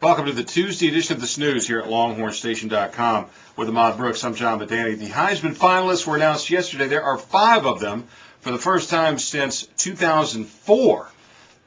Welcome to the Tuesday edition of the SNews here at LonghornStation.com with Ahmad Brooks. I'm Jon and The Heisman finalists were announced yesterday. There are 5 of them for the first time since 2004.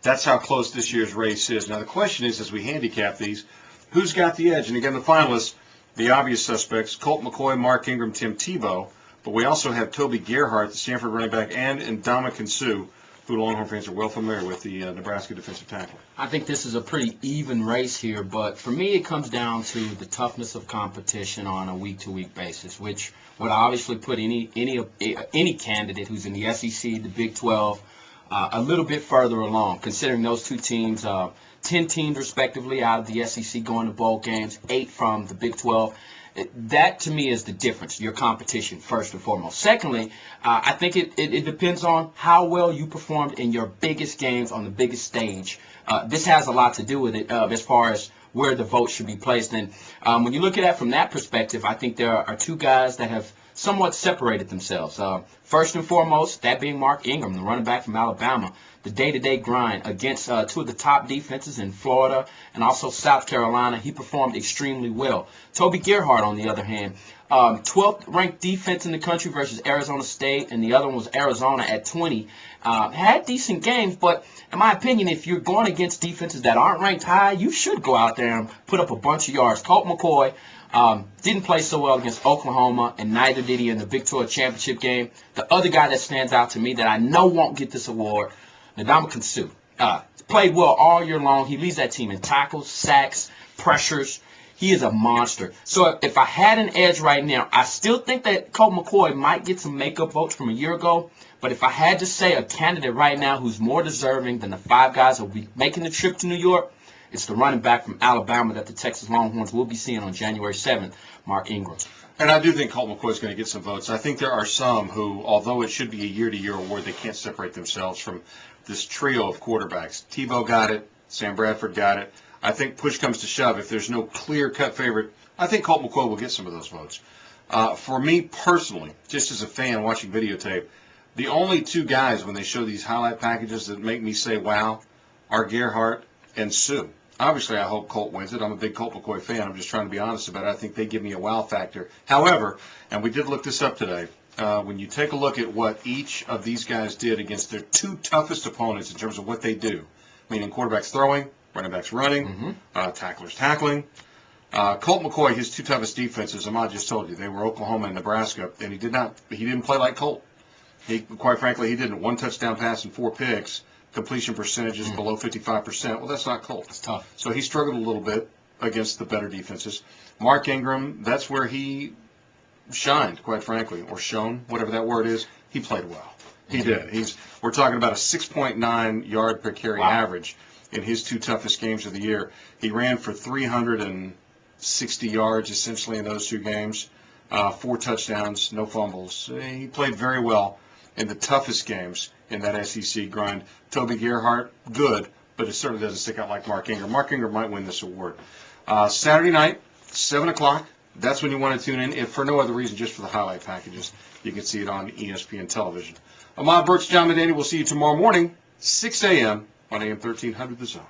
That's how close this year's race is. Now the question is, as we handicap these, who's got the edge? And again, the finalists, the obvious suspects, Colt McCoy, Mark Ingram, Tim Tebow. But we also have Toby Gerhart, the Stanford running back, and Ndamukong Suh, who Longhorn fans are well familiar with, the Nebraska defensive tackle. I think this is a pretty even race here, but for me it comes down to the toughness of competition on a week-to-week basis, which would obviously put any candidate who's in the SEC, the Big 12, a little bit further along, considering those two teams, 10 teams respectively out of the SEC going to bowl games, 8 from the Big 12. That, to me, is the difference, your competition, first and foremost. Secondly, I think it depends on how well you performed in your biggest games on the biggest stage. This has a lot to do with it as far as where the vote should be placed. And when you look at it from that perspective, I think there are 2 guys that have somewhat separated themselves. First and foremost, that being Mark Ingram, the running back from Alabama. The day-to-day grind against 2 of the top defenses in Florida and also South Carolina, he performed extremely well. Toby Gerhart, on the other hand, 12th ranked defense in the country versus Arizona State, and the other one was Arizona at 20. Had decent games, but in my opinion, if you're going against defenses that aren't ranked high, you should go out there and put up a bunch of yards. Colt McCoy didn't play so well against Oklahoma, and neither did he in the Big 12 championship game. The other guy that stands out to me that I know won't get this award, Ndamukong Suh, played well all year long. He leads that team in tackles, sacks, pressures. He is a monster. So if I had an edge right now, I still think that Colt McCoy might get some makeup votes from a year ago. But if I had to say a candidate right now who's more deserving than the 5 guys that will be making the trip to New York, it's the running back from Alabama that the Texas Longhorns will be seeing on January 7th, Mark Ingram. And I do think Colt McCoy is going to get some votes. I think there are some who, although it should be a year-to-year award, they can't separate themselves from this trio of quarterbacks. Tebow got it. Sam Bradford got it. I think push comes to shove. If there's no clear-cut favorite, I think Colt McCoy will get some of those votes. For me personally, just as a fan watching videotape, the only 2 guys when they show these highlight packages that make me say wow are Gerhart and Suh. Obviously, I hope Colt wins it. I'm a big Colt McCoy fan. I'm just trying to be honest about it. I think they give me a wow factor. However, and we did look this up today, when you take a look at what each of these guys did against their 2 toughest opponents in terms of what they do, meaning quarterbacks throwing, running backs running, tacklers tackling. Colt McCoy, his 2 toughest defenses, Ahmad just told you, they were Oklahoma and Nebraska, and he didn't play like Colt. Quite frankly, he didn't. 1 touchdown pass and 4 picks. Completion percentages below 55%. Well, that's not Colt. It's tough. So he struggled a little bit against the better defenses. Mark Ingram, that's where he shined, quite frankly, or shone, whatever that word is. He played well. He did. We're talking about a 6.9 yard per carry average in his 2 toughest games of the year. He ran for 360 yards essentially in those 2 games, 4 touchdowns, no fumbles. He played very well in the toughest games in that SEC grind. Toby Gerhart, good, but it certainly doesn't stick out like Mark Ingram. Mark Ingram might win this award. Saturday night, 7 o'clock, that's when you want to tune in. If for no other reason, just for the highlight packages, you can see it on ESPN television. Ahmad Brooks, Jon and we'll see you tomorrow morning, 6 a.m. on AM 1300 The Zone.